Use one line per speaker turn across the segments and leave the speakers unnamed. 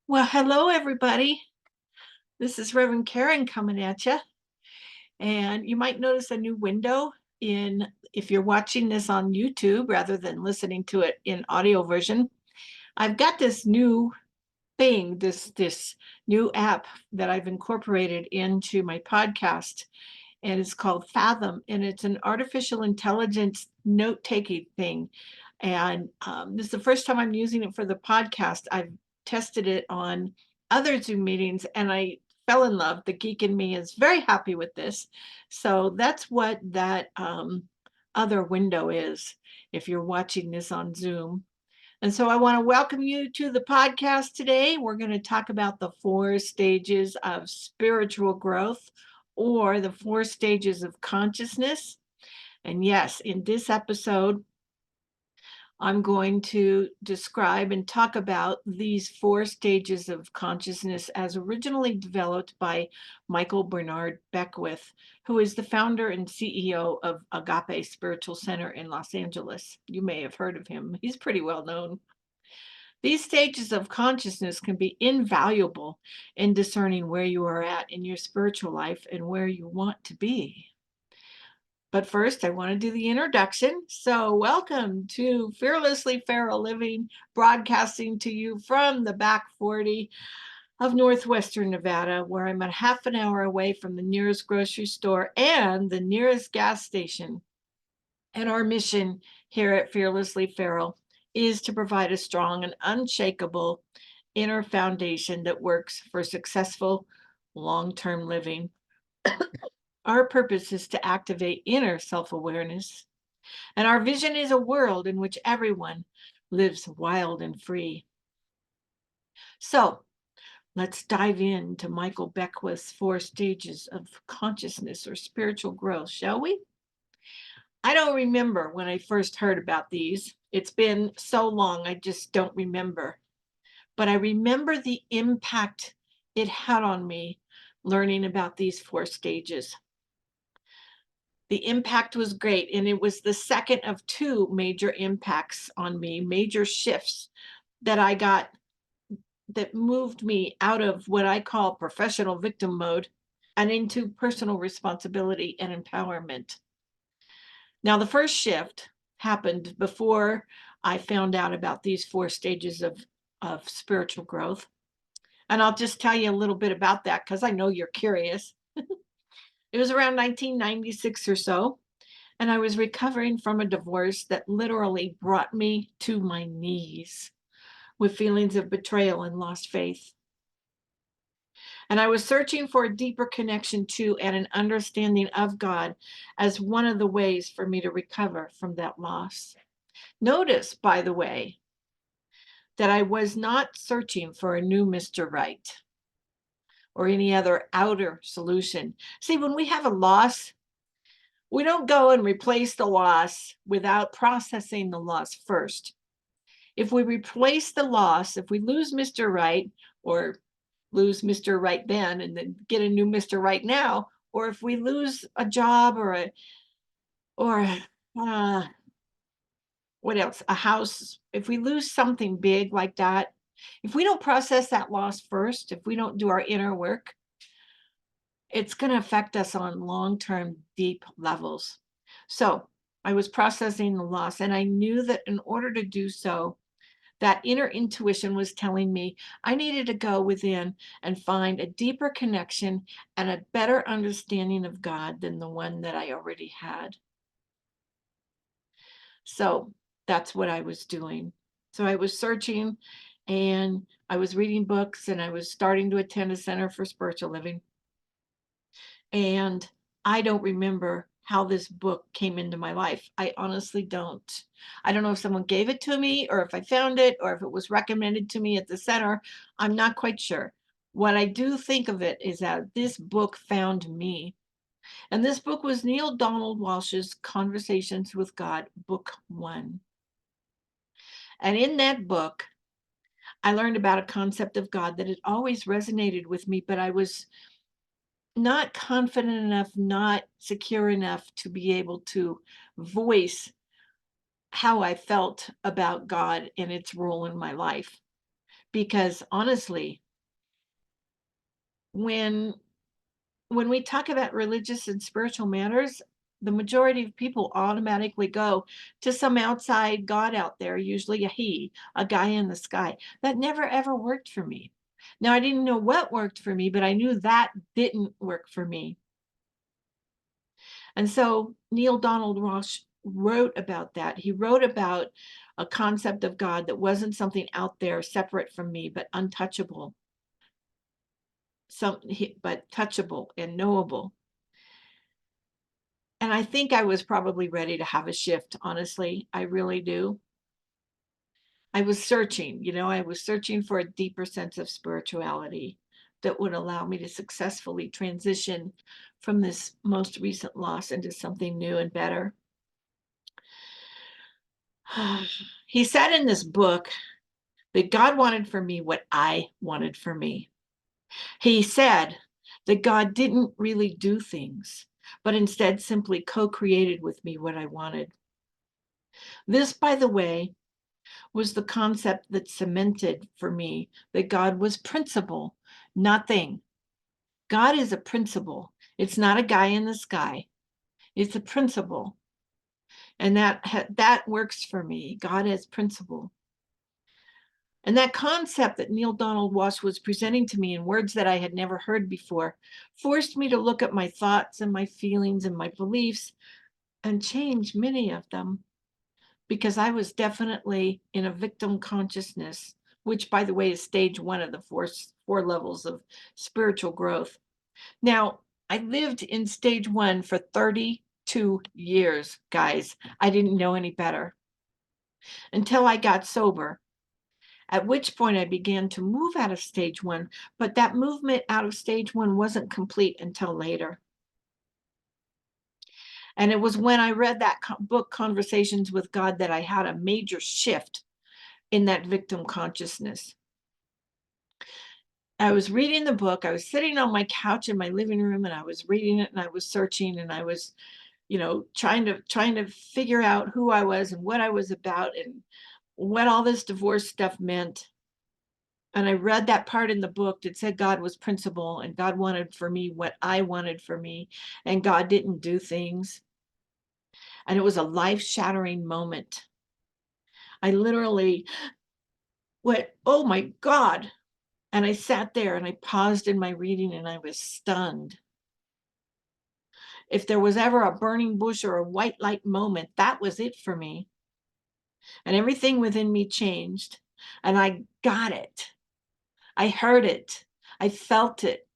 Well, hello, everybody. This is Reverend Karen coming at you. And you might notice a new window if you're watching this on YouTube rather than listening to it in audio version. I've got this new thing, this new app that I've incorporated into my podcast, and it's called Fathom, and it's an artificial intelligence note-taking thing. And this is the first time I'm using it for the podcast. I've tested it on other Zoom meetings, and I fell in love. The geek in me is very happy with this. So that's what that other window is if you're watching this on Zoom. And so I want to welcome you to the podcast today. We're going to talk about the 4 stages of spiritual growth or the 4 stages of consciousness. And yes, in this episode, I'm going to describe and talk about these 4 stages of consciousness as originally developed by Michael Bernard Beckwith, who is the founder and CEO of Agape Spiritual Center in Los Angeles. You may have heard of him. He's pretty well known. These stages of consciousness can be invaluable in discerning where you are at in your spiritual life and where you want to be. But first, I want to do the introduction. So, welcome to Fearlessly Feral Living, broadcasting to you from the back 40 of northwestern Nevada, where I'm a half an hour away from the nearest grocery store and the nearest gas station. And our mission here at Fearlessly Feral is to provide a strong and unshakable inner foundation that works for successful long-term living. Our purpose is to activate inner self-awareness, and our vision is a world in which everyone lives wild and free. So let's dive into Michael Beckwith's 4 stages of consciousness or spiritual growth, shall we? I don't remember when I first heard about these. It's been so long, I just don't remember. But I remember the impact it had on me learning about these 4 stages. The impact was great, and it was the second of 2 major impacts on me, major shifts that I got that moved me out of what I call professional victim mode and into personal responsibility and empowerment. Now, the first shift happened before I found out about these 4 stages of spiritual growth. And I'll just tell you a little bit about that because I know you're curious. It was around 1996 or so, and I was recovering from a divorce that literally brought me to my knees with feelings of betrayal and lost faith. And I was searching for a deeper connection to and an understanding of God as one of the ways for me to recover from that loss. Notice, by the way, that I was not searching for a new Mr. Right or any other outer solution. See, when we have a loss, we don't go and replace the loss without processing the loss first. If we replace the loss, if we lose Mr. Right or lose Mr. Right then and then get a new Mr. Right now, or if we lose a job or uh, what else? A house. If we lose something big like that, if we don't process that loss first, if we don't do our inner work, it's going to affect us on long-term deep levels. So I was processing the loss, and I knew that in order to do so, that inner intuition was telling me I needed to go within and find a deeper connection and a better understanding of God than the one that I already had. So that's what I was doing. So I was searching and I was reading books and I was starting to attend a center for spiritual living. And I don't remember how this book came into my life. I honestly don't. I don't know if someone gave it to me or if I found it or if it was recommended to me at the center. I'm not quite sure. What I do think of it is that this book found me. And this book was Neale Donald Walsh's Conversations with God, Book 1. And in that book, I learned about a concept of God that had always resonated with me, but I was not confident enough, not secure enough to be able to voice how I felt about God and its role in my life. because honestly, when when we talk about religious and spiritual matters, the majority of people automatically go to some outside God out there, usually a he, a guy in the sky. That never ever worked for me. Now, I didn't know what worked for me, but I knew that didn't work for me. And so Neil Donald Walsh wrote about that. He wrote about a concept of God that wasn't something out there separate from me, but untouchable, but touchable and knowable. And I think I was probably ready to have a shift, honestly. I really do. I was searching, I was searching for a deeper sense of spirituality that would allow me to successfully transition from this most recent loss into something new and better. He said in this book that God wanted for me what I wanted for me. He said that God didn't really do things, but instead simply co-created with me what I wanted. This, by the way, was the concept that cemented for me that God was principle, nothing. God is a principle. It's not a guy in the sky. It's a principle. And that works for me. God as principle. And that concept that Neil Donald Walsh was presenting to me in words that I had never heard before forced me to look at my thoughts and my feelings and my beliefs and change many of them, because I was definitely in a victim consciousness, which, by the way, is stage one of the four levels of spiritual growth. Now, I lived in stage one for 32 years, guys. I didn't know any better until I got sober, at which point I began to move out of stage one, but that movement out of stage one wasn't complete until later. And it was when I read that book, Conversations with God, that I had a major shift in that victim consciousness. I was reading the book. I was sitting on my couch in my living room and I was reading it and I was searching and I was, trying to figure out who I was and what I was about and what all this divorce stuff meant. And I read that part in the book that said God was principle and God wanted for me what I wanted for me, and God didn't do things. And it was a life-shattering moment. I literally went, "Oh my God." And I sat there and I paused in my reading and I was stunned. If there was ever a burning bush or a white light moment, that was it for me. And everything within me changed. And I got it. I heard it. I felt it.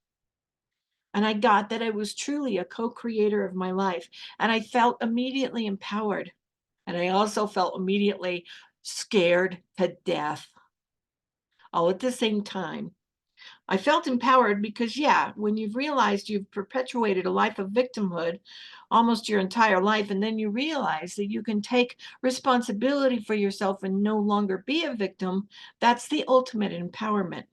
And I got that I was truly a co-creator of my life. And I felt immediately empowered. And I also felt immediately scared to death, all at the same time. I felt empowered because, yeah, when you've realized you've perpetuated a life of victimhood almost your entire life, and then you realize that you can take responsibility for yourself and no longer be a victim, that's the ultimate empowerment.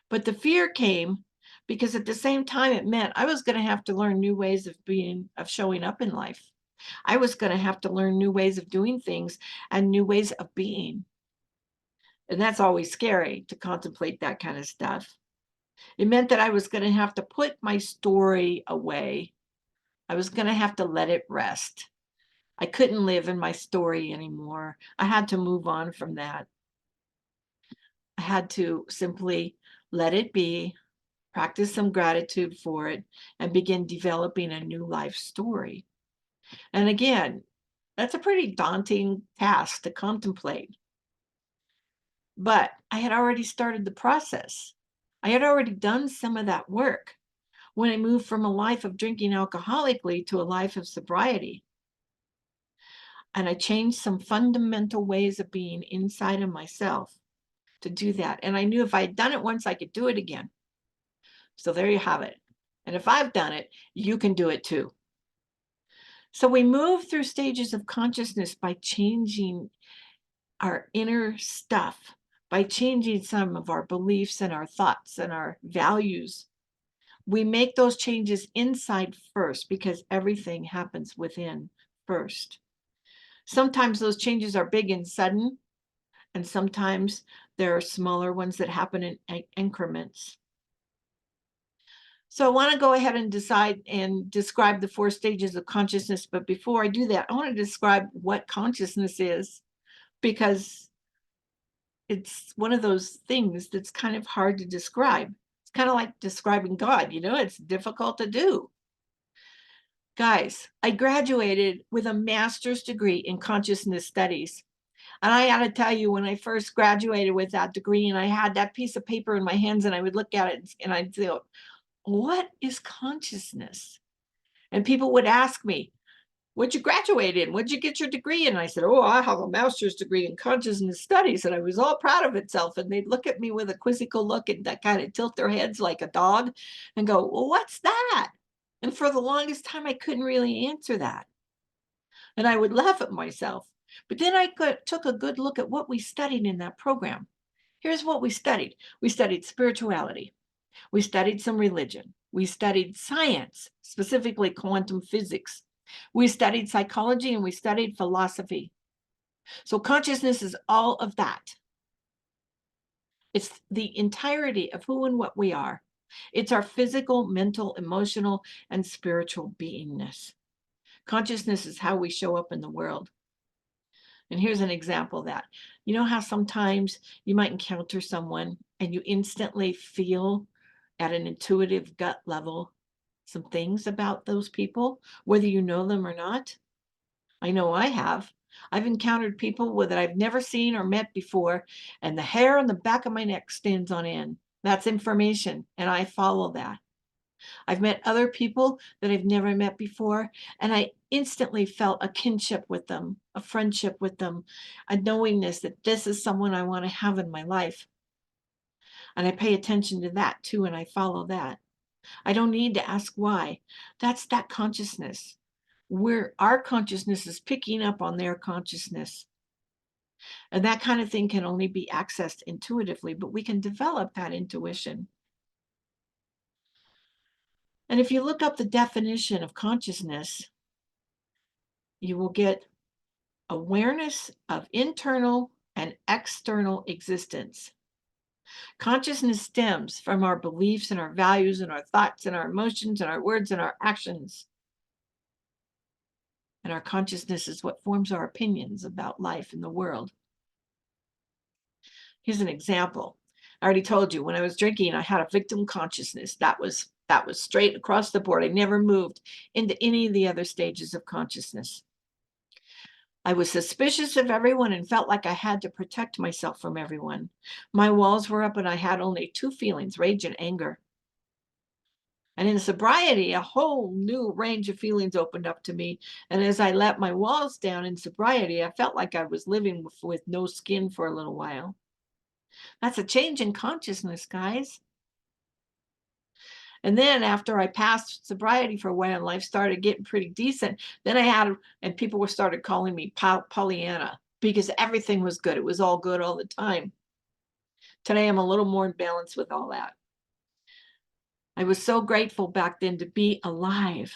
But the fear came because at the same time it meant I was going to have to learn new ways of showing up in life. I was going to have to learn new ways of doing things and new ways of being. And that's always scary to contemplate that kind of stuff. It meant that I was going to have to put my story away. I was going to have to let it rest. I couldn't live in my story anymore. I had to move on from that. I had to simply let it be, practice some gratitude for it, and begin developing a new life story. And again, that's a pretty daunting task to contemplate. But I had already started the process. I had already done some of that work when I moved from a life of drinking alcoholically to a life of sobriety. And I changed some fundamental ways of being inside of myself to do that. And I knew if I had done it once, I could do it again. So there you have it. And if I've done it, you can do it too. So we move through stages of consciousness by changing our inner stuff, by changing some of our beliefs and our thoughts and our values. We make those changes inside first because everything happens within first. Sometimes those changes are big and sudden, And sometimes there are smaller ones that happen in increments. So I want to go ahead and decide and describe the four stages of consciousness. But before I do that, I want to describe what consciousness is, because it's one of those things that's kind of hard to describe. It's kind of like describing God, it's difficult to do. Guys, I graduated with a master's degree in consciousness studies. And I got to tell you, when I first graduated with that degree and I had that piece of paper in my hands and I would look at it and I'd say, what is consciousness? And people would ask me, what'd you graduate in? What'd you get your degree in? And I said, oh, I have a master's degree in consciousness studies. And I was all proud of itself. And they'd look at me with a quizzical look and that kind of tilt their heads like a dog and go, well, what's that? And for the longest time, I couldn't really answer that. And I would laugh at myself. But then I took a good look at what we studied in that program. Here's what we studied. We studied spirituality. We studied some religion. We studied science, specifically quantum physics. We studied psychology and we studied philosophy. So consciousness is all of that. It's the entirety of who and what we are. It's our physical, mental, emotional, and spiritual beingness. Consciousness is how we show up in the world. And here's an example of that. You know how sometimes you might encounter someone and you instantly feel at an intuitive gut level some things about those people, whether you know them or not? I know I have. I've encountered people that I've never seen or met before, and the hair on the back of my neck stands on end. That's information, and I follow that. I've met other people that I've never met before, and I instantly felt a kinship with them, a friendship with them, a knowingness that this is someone I want to have in my life. And I pay attention to that too, and I follow that. I don't need to ask why. That's that consciousness. Where our consciousness is picking up on their consciousness. And that kind of thing can only be accessed intuitively, but we can develop that intuition. And if you look up the definition of consciousness, you will get awareness of internal and external existence. Consciousness stems from our beliefs and our values and our thoughts and our emotions and our words and our actions. And our consciousness is what forms our opinions about life and the world. Here's an example. I already told you, when I was drinking, I had a victim consciousness. That was straight across the board. I never moved into any of the other stages of consciousness. I was suspicious of everyone and felt like I had to protect myself from everyone. My walls were up and I had only two feelings, rage and anger. And in sobriety, a whole new range of feelings opened up to me. And as I let my walls down in sobriety, I felt like I was living with no skin for a little while. That's a change in consciousness, guys. And then after I passed sobriety for a while and life started getting pretty decent, then and people started calling me Pollyanna because everything was good. It was all good all the time. Today, I'm a little more in balance with all that. I was so grateful back then to be alive.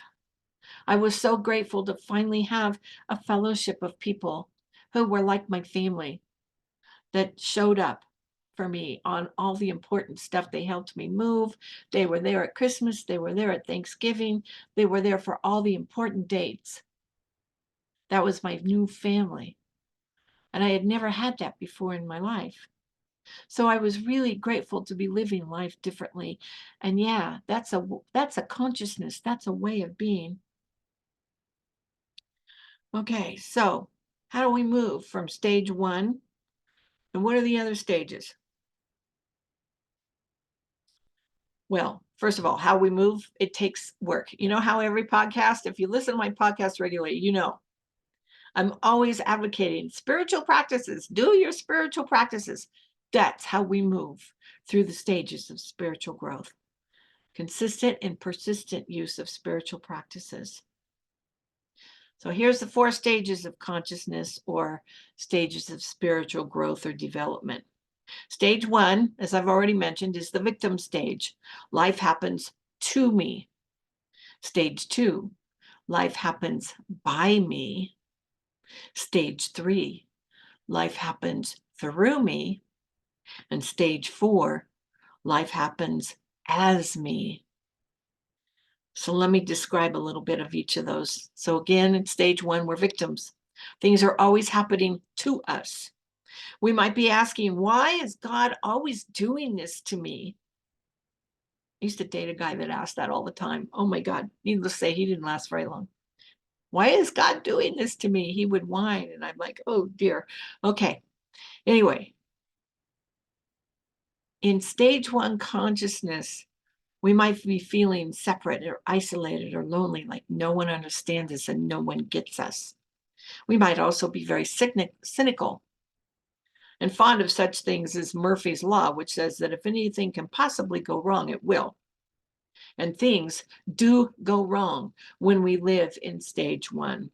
I was so grateful to finally have a fellowship of people who were like my family that showed up for me on all the important stuff. They helped me move. They were there at Christmas. They were there at Thanksgiving. They were there for all the important dates. That was my new family. And I had never had that before in my life. So I was really grateful to be living life differently. And yeah, that's a consciousness. That's a way of being. Okay, so how do we move from stage one? And what are the other stages? Well, first of all, how we move, it takes work. You know how every podcast, if you listen to my podcast regularly, I'm always advocating spiritual practices. Do your spiritual practices. That's how we move through the stages of spiritual growth. Consistent and persistent use of spiritual practices. So here's the four stages of consciousness or stages of spiritual growth or development. Stage one, as I've already mentioned, is the victim stage. Life happens to me. Stage two, life happens by me. Stage three, life happens through me. And stage 4, life happens as me. So let me describe a little bit of each of those. So again, in stage 1, we're victims. Things are always happening to us. We might be asking, why is God always doing this to me? I used to date a guy that asked that all the time. Oh my God, needless to say, he didn't last very long. Why is God doing this to me? He would whine, and I'm like, oh dear. Okay. Anyway, in stage 1 consciousness, we might be feeling separate or isolated or lonely, like no one understands us and no one gets us. We might also be very cynical and fond of such things as Murphy's Law, which says that if anything can possibly go wrong, it will. And things do go wrong when we live in stage 1.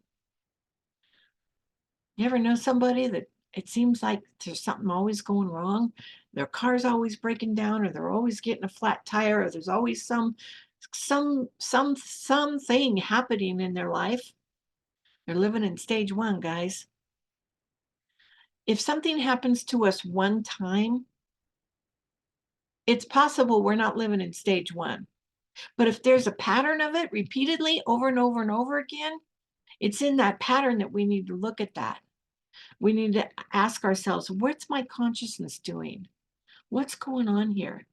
You ever know somebody that it seems like there's something always going wrong? Their car's always breaking down, or they're always getting a flat tire, or there's always something happening in their life. They're living in stage 1, guys. If something happens to us one time, it's possible we're not living in stage 1. But if there's a pattern of it repeatedly over and over and over again, it's in that pattern that we need to look at that. We need to ask ourselves, what's my consciousness doing? What's going on here?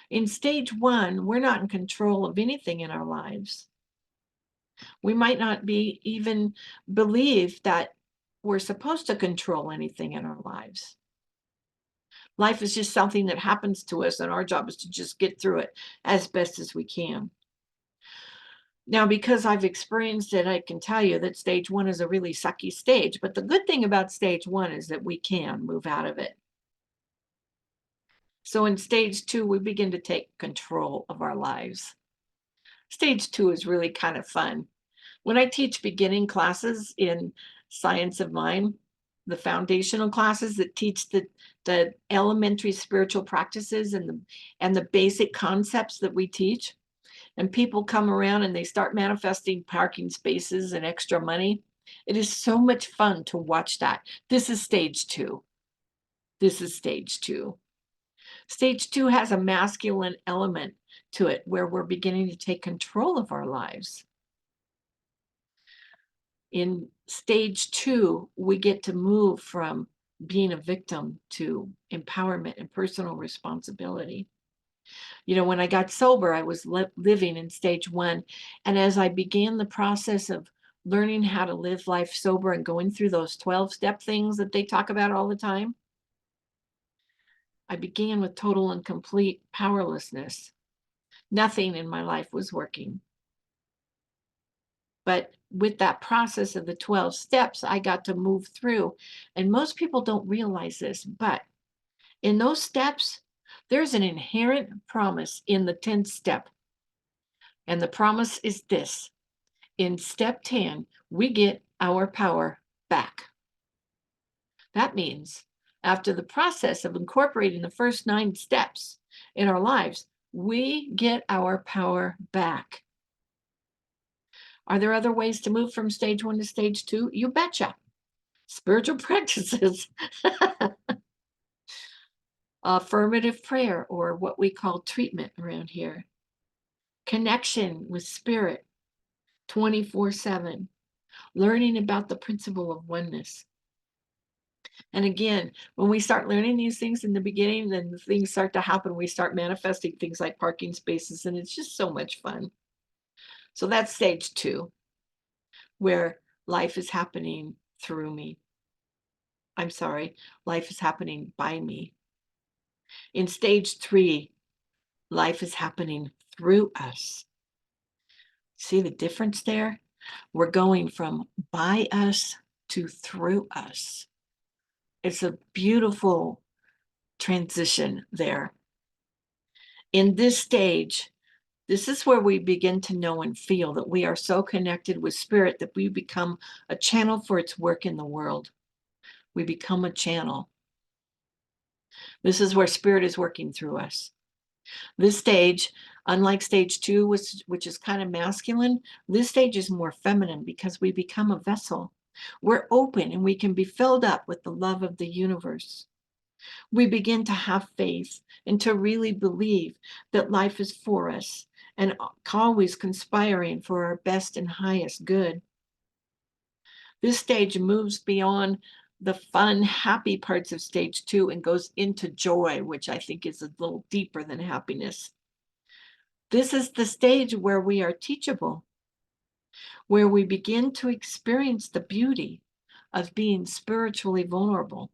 In stage 1, we're not in control of anything in our lives. We might not be even believe that we're supposed to control anything in our lives. Life is just something that happens to us, and our job is to just get through it as best as we can. Now, because I've experienced it, I can tell you that stage 1 is a really sucky stage. But the good thing about stage 1 is that we can move out of it. So in stage 2, we begin to take control of our lives. Stage 2 is really kind of fun. When I teach beginning classes in Science of Mind, the foundational classes that teach the elementary spiritual practices and the basic concepts that we teach, and people come around and they start manifesting parking spaces and extra money, it is so much fun to watch that. This is stage 2. This is stage 2. Stage 2 has a masculine element to it where we're beginning to take control of our lives. In stage 2, we get to move from being a victim to empowerment and personal responsibility. You know, when I got sober, I was living in stage 1. And as I began the process of learning how to live life sober and going through those 12-step things that they talk about all the time, I began with total and complete powerlessness. Nothing in my life was working. But with that process of the 12 steps, I got to move through. And most people don't realize this, but in those steps, there's an inherent promise in the 10th step. And the promise is this: in step 10, we get our power back. That means after the process of incorporating the first 9 steps in our lives, we get our power back. Are there other ways to move from stage 1 to stage 2? You betcha. Spiritual practices, affirmative prayer, or what we call treatment around here, connection with spirit 24/7, learning about the principle of oneness. And again, when we start learning these things in the beginning, then the things start to happen. We start manifesting things like parking spaces, and it's just so much fun. So that's stage 2, where life is happening through me. I'm sorry, life is happening by me. In stage 3, life is happening through us. See the difference there? We're going from by us to through us. It's a beautiful transition there. In this stage, this is where we begin to know and feel that we are so connected with spirit that we become a channel for its work in the world. We become a channel. This is where spirit is working through us. This stage, unlike stage 2, which is kind of masculine, this stage is more feminine because we become a vessel. We're open and we can be filled up with the love of the universe. We begin to have faith and to really believe that life is for us and always conspiring for our best and highest good. This stage moves beyond the fun, happy parts of stage 2 and goes into joy, which I think is a little deeper than happiness. This is the stage where we are teachable, where we begin to experience the beauty of being spiritually vulnerable.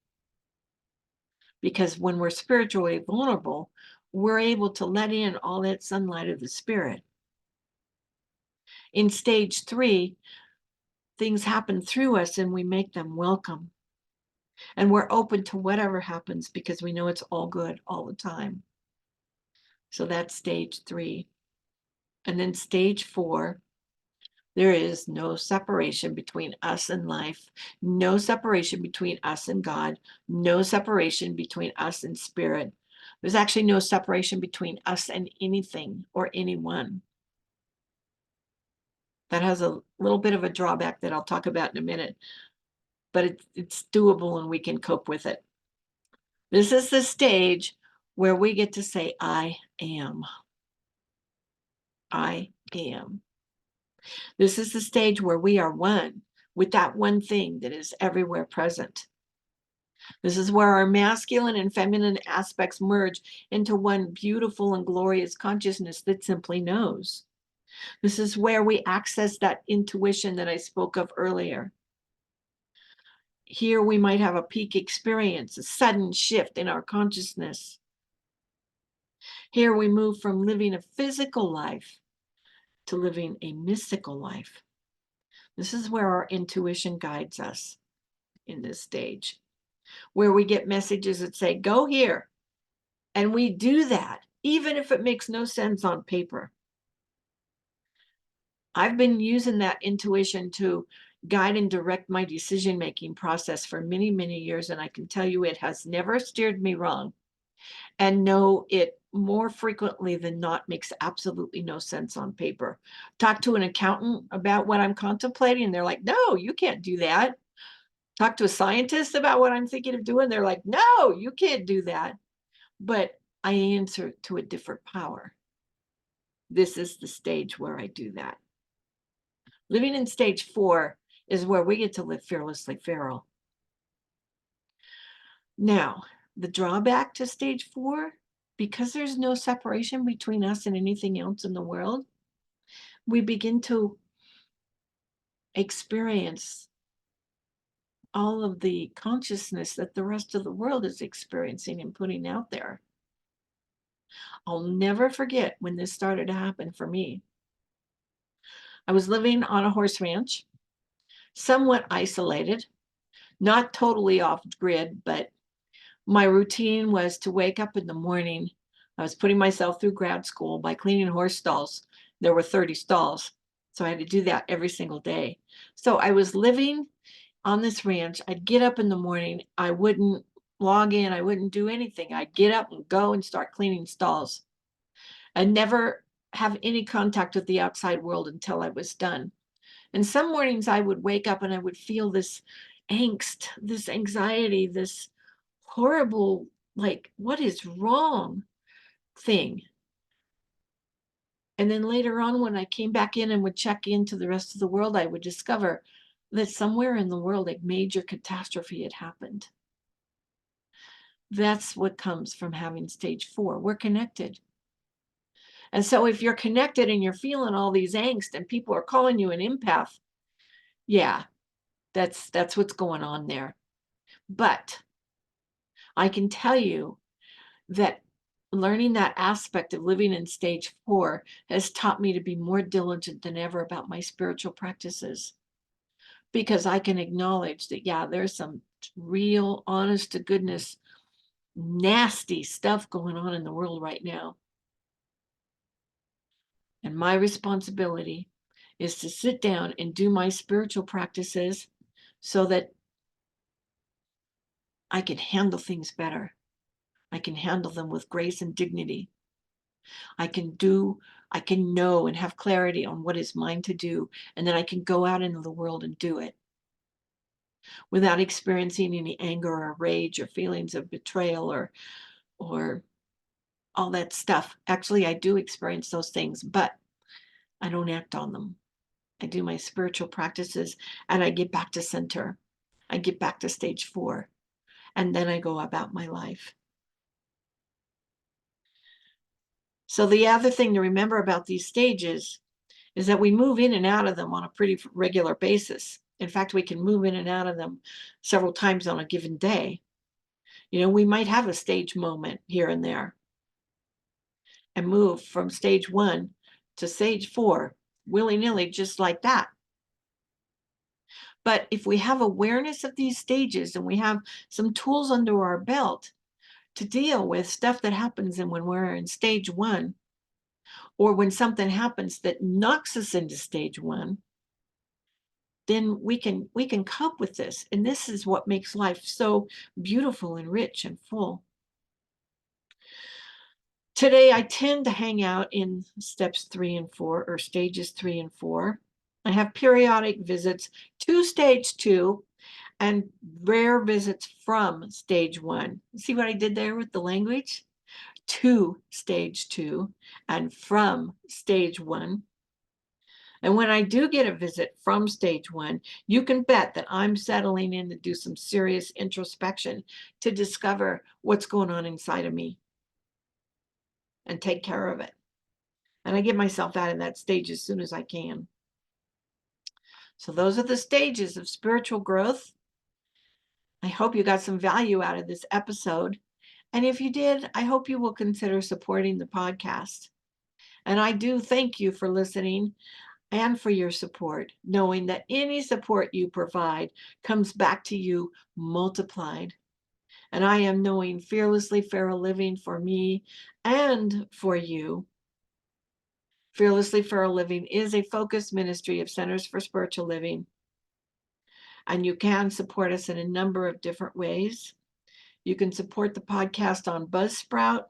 Because when we're spiritually vulnerable, we're able to let in all that sunlight of the spirit. In stage 3, things happen through us and we make them welcome. And we're open to whatever happens because we know it's all good all the time. So that's stage 3. And then stage 4, there is no separation between us and life, no separation between us and God, no separation between us and spirit. There's actually no separation between us and anything or anyone. That has a little bit of a drawback that I'll talk about in a minute, but it's doable and we can cope with it. This is the stage where we get to say, I am. I am. This is the stage where we are one with that one thing that is everywhere present. This is where our masculine and feminine aspects merge into one beautiful and glorious consciousness that simply knows. This is where we access that intuition that I spoke of earlier. Here we might have a peak experience, a sudden shift in our consciousness. Here we move from living a physical life to living a mystical life. This is where our intuition guides us in this stage, where we get messages that say, go here. And we do that, even if it makes no sense on paper. I've been using that intuition to guide and direct my decision-making process for many, many years, and I can tell you it has never steered me wrong. And no, it more frequently than not makes absolutely no sense on paper. Talk to an accountant about what I'm contemplating, and they're like, no, you can't do that. Talk to a scientist about what I'm thinking of doing, they're like, no, you can't do that. But I answer to a different power. This is the stage where I do that. Living in stage 4 is where we get to live fearlessly feral. Now, the drawback to stage 4, because there's no separation between us and anything else in the world, we begin to experience all of the consciousness that the rest of the world is experiencing and putting out there. I'll never forget when this started to happen for me. I was living on a horse ranch, somewhat isolated, not totally off grid, but my routine was to wake up in the morning. I was putting myself through grad school by cleaning horse stalls. There were 30 stalls, so I had to do that every single day. So I was living on this ranch. I'd get up in the morning. I wouldn't log in. I wouldn't do anything. I'd get up and go and start cleaning stalls. I'd never have any contact with the outside world until I was done. And some mornings I would wake up and I would feel this angst, this anxiety, this horrible, like, what is wrong thing. And then later on, when I came back in and would check into the rest of the world, I would discover that somewhere in the world, a major catastrophe had happened. That's what comes from having stage 4. We're connected. And so if you're connected and you're feeling all these angst and people are calling you an empath, yeah, that's what's going on there. But I can tell you that learning that aspect of living in stage 4 has taught me to be more diligent than ever about my spiritual practices, because I can acknowledge that, yeah, there's some real, honest to goodness, nasty stuff going on in the world right now. And my responsibility is to sit down and do my spiritual practices so that I can handle things better. I can handle them with grace and dignity. I can know and have clarity on what is mine to do, and then I can go out into the world and do it. without experiencing any anger or rage or feelings of betrayal or all that stuff. Actually, I do experience those things, but I don't act on them. I do my spiritual practices and I get back to center. I get back to stage 4, and then I go about my life. So the other thing to remember about these stages is that we move in and out of them on a pretty regular basis. In fact, we can move in and out of them several times on a given day. We might have a stage moment here and there and move from stage 1 to stage 4 willy-nilly, just like that. But if we have awareness of these stages and we have some tools under our belt to deal with stuff that happens and when we're in stage 1, or when something happens that knocks us into stage 1, then we can cope with this. And this is what makes life so beautiful and rich and full. Today, I tend to hang out in steps 3 and 4, or stages 3 and 4. I have periodic visits to stage 2 and rare visits from stage 1. See what I did there with the language? To stage 2 and from stage 1. And when I do get a visit from stage 1, you can bet that I'm settling in to do some serious introspection to discover what's going on inside of me and take care of it. And I get myself out of that stage as soon as I can. So those are the stages of spiritual growth. I hope you got some value out of this episode. And if you did, I hope you will consider supporting the podcast. And I do thank you for listening and for your support, knowing that any support you provide comes back to you multiplied. And I am knowing Fearlessly Feral Living for me and for you. Fearlessly Feral Living is a focused ministry of Centers for Spiritual Living. And you can support us in a number of different ways. You can support the podcast on Buzzsprout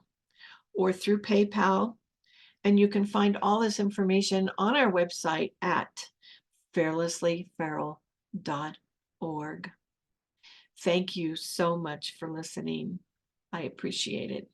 or through PayPal. And you can find all this information on our website at fearlesslyferal.org. Thank you so much for listening. I appreciate it.